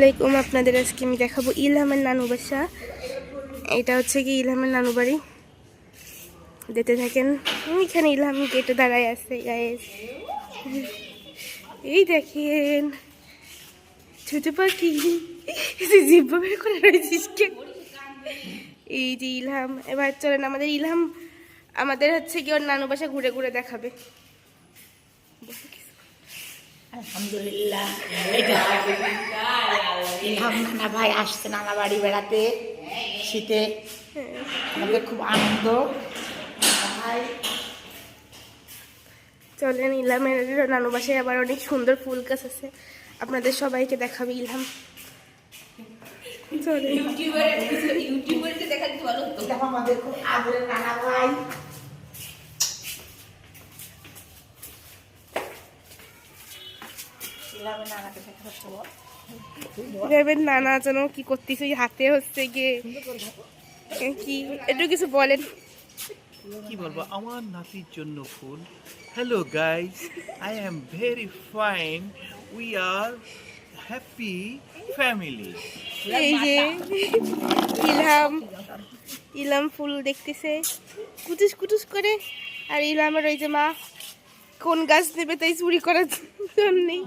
আলাইকুম। আপনাদের আজকে আমি দেখাবো ইলহামের নানু বাসা। এটা হচ্ছে কি ইলহামের নানু বাড়ি। দেখতে থাকেন। এখানে ইলহাম গেটে দাঁড়ায় আছে গাইস। এই দেখেন ছোট পাখি জিব্বা বের করে রয়েছিস কে? এই যে ইলহাম। এবার চলেন আমাদের ইলহাম আমাদের হচ্ছে কি ওর নানু বাসা ঘুরে ঘুরে দেখাবে। আলহামদুলিল্লাহ, ইলহাম নানা ভাই আসছে নানা বাড়ি বেড়াতে শীতে। আমাদের খুব আনন্দ। চলেন ইলহামের নানু বাসায় আবার অনেক সুন্দর ফুল গাছ আছে, আপনাদের সবাইকে দেখাবে ইলহাম। চলেন। আমাদের খুব আদরের নানা ভাই। নানা যেন কি করতেছে হাতে হচ্ছে গিয়ে কি একটু কিছু বলেন। কি বলবো, আমার নাতির জন্য ফুল। Hello guys, I am very fine, we are happy family. এই যে ইলহাম ইলহাম ফুল দেখতেছে কুটুস কুটুস করে। আর ইলহামের ওই যে মা কোন গাছ দেবে তাই চুরি করার জন্যই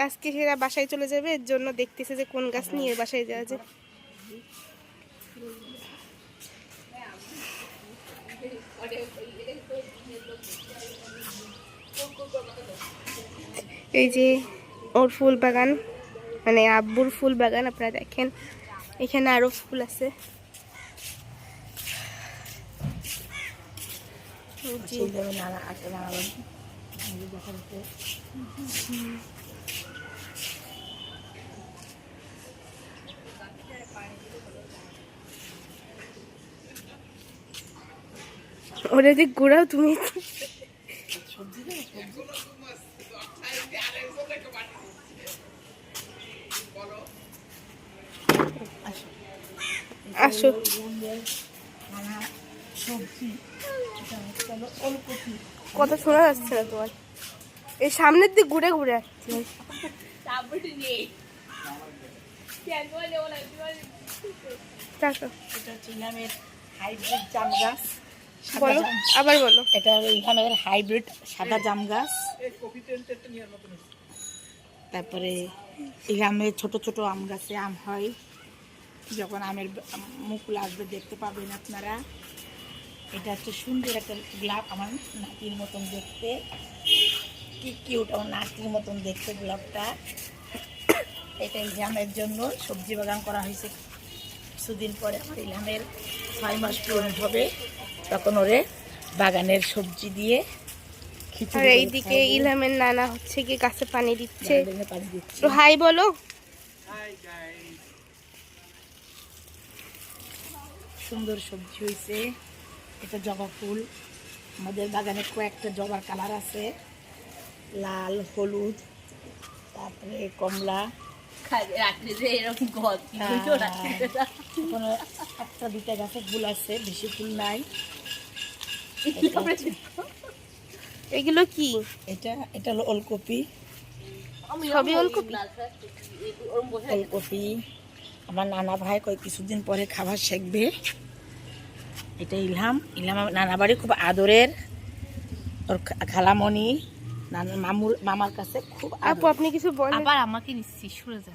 আজকে সেরা বাসায় চলে যাবে, এর জন্য দেখতেছে যে কোন গাছ নিয়ে বাসায় যাওয়া যায়। এই যে ওর ফুল বাগান, মানে আব্বুর ফুল বাগান। আপনারা দেখেন এখানে আরো ফুল আছে। ওরা যে ঘোরাও তুমি। আসো। কথা শোনা যাচ্ছে না তোমার, এই সামনের দিক ঘুরে ঘুরে আসছে। বলো, আবার বলো। এটা ইলহামের হাইব্রিড সাদা জাম গাছ। তারপরে ইলহামের ছোট ছোট আম গাছে আম হয়, যখন আমের মুকুল আসবে দেখতে পাবেন আপনারা। এটা হচ্ছে সুন্দর একটা গোলাপ, আমার নাতির মতন দেখতে, কি কিউট, আমার নাতির মতন দেখতে গোলাপটা। এটা ইলহামের জন্য সবজি বাগান করা হয়েছে। কিছুদিন পরে আমার ইলহামের 6 মাস পূরণ হবে, তখন ওরে বাগানের সবজি দিয়ে আর এইদিকে ইলহামের নানা হচ্ছে কি গাছে পানি দিচ্ছে। তো হাই বলো। সুন্দর সবজি হয়েছে। এটা জবা ফুল। আমাদের বাগানে কয়েকটা জবার কালার আছে, লাল, হলুদ, তারপরে কমলা। একটা দুটা গাছে ফুল আছে, বেশি ফুল নাই। এগুলো কি? এটা হলো ওলকপি। সবই ওলকপি। ওলকপি আমার নানা ভাই কয়েক কিছুদিন পরে খাবার শিখবে। এটা ইলহাম নানা বাড়ি খুব আদরের, ওর খালামণি মামার কাছে খুব। আপু আপনি কিছু বলেন। আবার আমাকে নিচ্ছি সরে যা।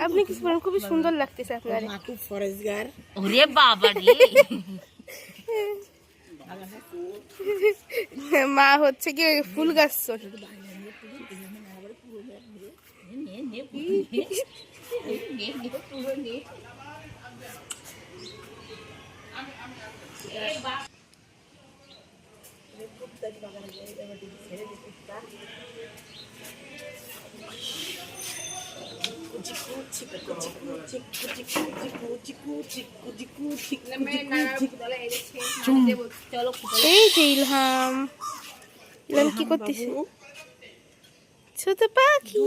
আপনি কিছু বলেন, খুবই সুন্দর লাগতেছে আপনার। মা খুব ফরেজগার। ওরে বাবা রে, মা হচ্ছে কি ফুল গাছ। এই যে ইলহাম কি করতেছে? ছোট পাখি।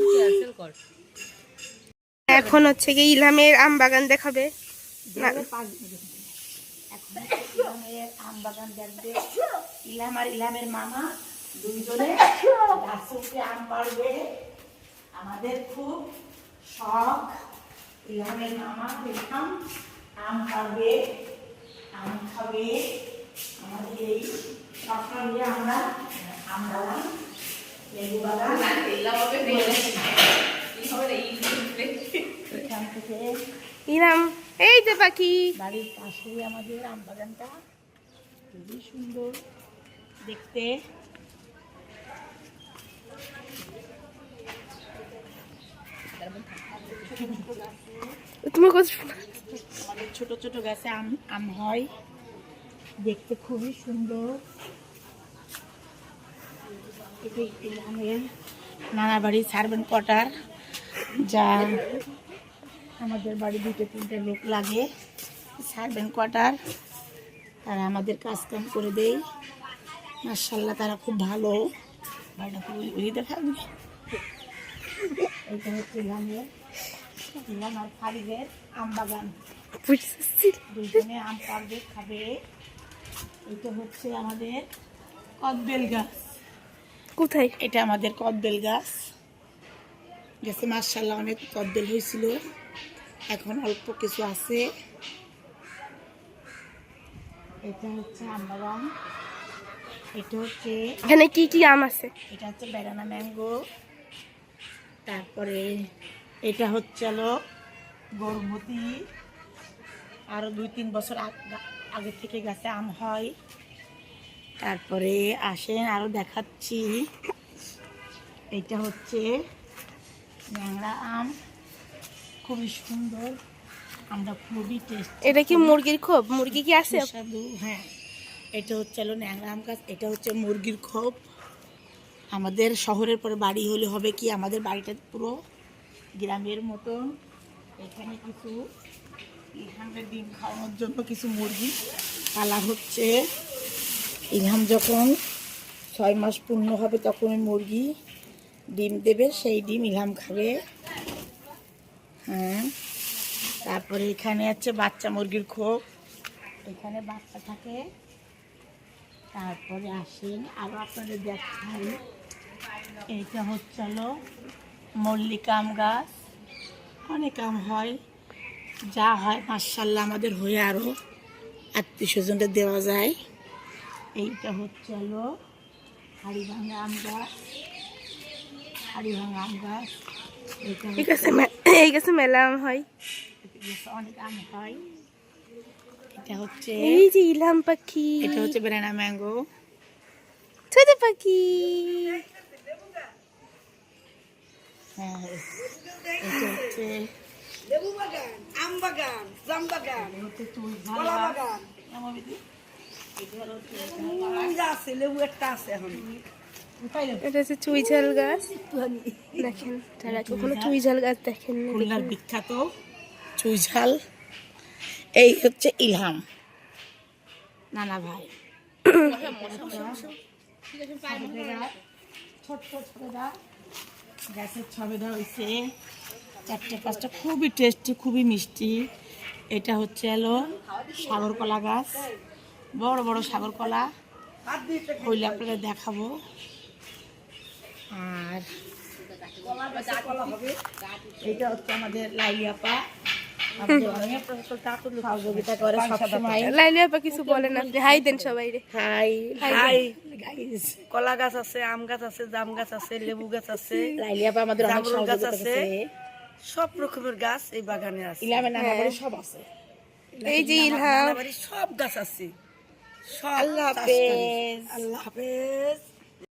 এখন হচ্ছে কি ইলহামের আম বাগান দেখাবে। আম বাগান দেখবে ইলহাম আর ইলহামের মামা দুইজনে গাছে আম পাড়বে। আমাদের খুব শখ। ইলহামের মামা দেখলাম আম পারবে, আম খাবে। আমাদের এই স্বপ্ন নিয়ে আমরা আম বাগান, লেবু বাগান এখান থেকে ইলাম এই যে পাখি। বাড়ির পাশেই আমাদের আম বাগানটা, খুবই সুন্দর দেখতে। তোমার কথা শোনা। আমাদের ছোট ছোট গাছে আম আম হয়, দেখতে খুবই সুন্দর। এটি ইলহামের নানা বাড়ি সার্ভেন্ট কোয়ার্টার, যা আমাদের বাড়ি 2-3টে লোক লাগে। সার্ভেন্ট কোয়ার্টার, তারা আমাদের কাজ কাম করে দেয়। মাশাআল্লাহ তারা খুব ভালো। বাড়িটা খুব উড়িয়ে থাকবে। এইটা হচ্ছে ইলহাম আর ফারিদের আম বাগান, দুজনে আম পারবে, খাবে। এটা হচ্ছে আমাদের কদবেল গাছ। কোথায়? এটা আমাদের কদবেল গাছ, গেছে মাশাআল্লাহ অনেক কদবেল হয়েছিল, এখন অল্প কিছু আছে। এটা হচ্ছে আম বাগান। এটা হচ্ছে এখানে কি কি আম আছে? এটা হচ্ছে বেদানা ম্যাঙ্গো। তারপরে এটা হচ্ছে গরমতি। আরও 2-3 বছর আগে থেকে গাছে আম হয়। তারপরে আসেন আরও দেখাচ্ছি। এটা হচ্ছে ন্যাংরা আম, খুবই সুন্দর, আমরা খুবই টেস্ট। এটা কি মুরগির খোপ? মুরগি কি আছে? সুস্বাদু। হ্যাঁ, এটা হচ্ছে ন্যাংরা আম গাছ, এটা হচ্ছে মুরগির খোপ। আমাদের শহরের পরে বাড়ি হলে হবে কি, আমাদের বাড়িটা পুরো গ্রামের মতন। এখানে কিছু ইলহামের ডিম খাওয়ানোর জন্য কিছু মুরগি পালা হচ্ছে। ইলহাম যখন 6 মাস পূর্ণ হবে তখন ওই মুরগি ডিম দেবে, সেই ডিম ইলহাম খাবে। হ্যাঁ, তারপরে এখানে আছে বাচ্চা মুরগির খোপ, এখানে বাচ্চা থাকে। তারপরে আসেন আরও আপনাদের দেখাই। এইটা হচ্ছে মল্লিকা আম গাছ, অনেক আম হয়, যা হয় মাশাআল্লাহ আমাদের হয়ে আরও আত্মীয়-স্বজনদের দেওয়া যায়। এইটা হচ্ছে হাড়িভাঙা আম গাছ, হাড়িভাঙা আম গাছ। ঠিক আছে, এই গাছে মেলা আম হয়। অনেক আম হয়। এটা হচ্ছে এই যে ইলাম পাখি, এটা হচ্ছে বেদানা ম্যাঙ্গো। ছোট পাখি। হ্যাঁ, এটা হচ্ছে লেবু বাগান, আম বাগান, জাম বাগান, কলা বাগান। আছে লেবু একটা আছে এখন। এটা হচ্ছে চুই ঝাল গাছ। দেখেন, তারা কখনো চুই ঝাল গাছ দেখেন? খুলনার বিখ্যাত চুইঝাল। এই হচ্ছে ইলহাম নানা ভাই। ছোট্ট ছবেদা গাছের ছবেদা হয়েছে 4-5টা, খুবই টেস্টি, খুবই মিষ্টি। এটা হচ্ছে সাগর কলা গাছ, বড় বড় সাগর কলা হইলে আপনাদের দেখাবো। আর এটা হচ্ছে আমাদের লাইলি আপা, আমাদের অনেক সহযোগিতা করে সবসময়। লাইলি আপা কিছু বলেন আপনি? হাই দেন সবাই রে। High high. গাইস, কলা গাছ আছে, আম গাছ আছে, জাম গাছ আছে, লেবু গাছ আছে, লাইলি আপা আমাদের অনেক জামরুল গাছ সহযোগিতা আছে। করেছে। সব রকমের গাছ এই বাগানে আছে। ইলামের নানা বাড়ি সব আছে। এই যে ইলহাম। নানা বাড়ির সব গাছ আছে। সব আল্লাহ চাষ করে। হাফেজ। আল্লাহ হাফেজ।